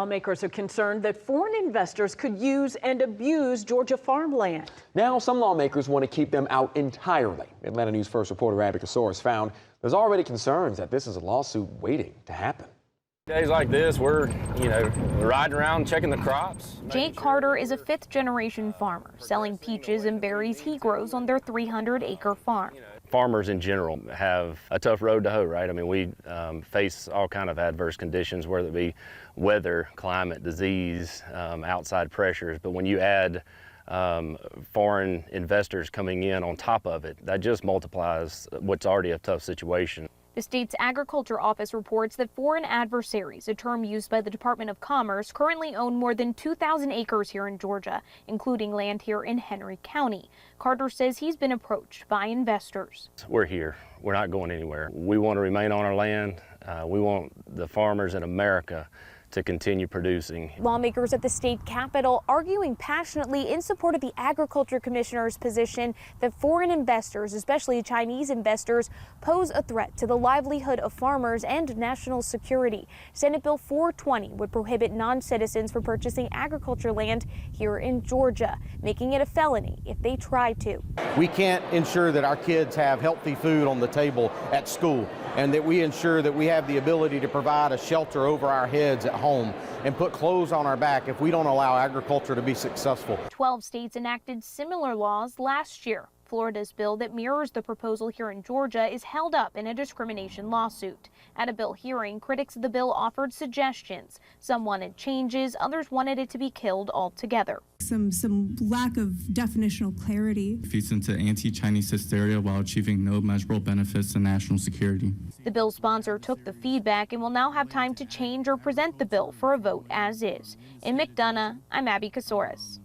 Lawmakers are concerned that foreign investors could use and abuse Georgia farmland. Now, some lawmakers want to keep them out entirely. Atlanta News First reporter Abby Casoras found there's already concerns that this is a lawsuit waiting to happen. Days like this, we're riding around checking the crops. Jake Carter is a fifth-generation farmer selling peaches and berries he grows on their 300-acre farm. Farmers in general have a tough road to hoe, right? I mean, we face all kind of adverse conditions, whether it be weather, climate, disease, outside pressures. But when you add foreign investors coming in on top of it, that just multiplies what's already a tough situation. The state's agriculture office reports that foreign adversaries, a term used by the Department of Commerce, currently own more than 2,000 acres here in Georgia, including land here in Henry County. Carter says he's been approached by investors. We're here. We're not going anywhere. We want to remain on our land. We want the farmers in America to continue producing. Lawmakers at the state capitol arguing passionately in support of the agriculture commissioner's position that foreign investors, especially Chinese investors, pose a threat to the livelihood of farmers and national security. Senate Bill 420 would prohibit non-citizens from purchasing agriculture land here in Georgia, making it a felony if they try to. We can't ensure that our kids have healthy food on the table at school, and that we ensure that we have the ability to provide a shelter over our heads at home and put clothes on our back if we don't allow agriculture to be successful. 12 states enacted similar laws last year. Florida's bill that mirrors the proposal here in Georgia is held up in a discrimination lawsuit. At a bill hearing, critics of the bill offered suggestions. Some wanted changes, others wanted it to be killed altogether. Some lack of definitional clarity. Feeds into anti-Chinese hysteria while achieving no measurable benefits to national security. The bill's sponsor took the feedback and will now have time to change or present the bill for a vote as is. In McDonough, I'm Abby Casoras.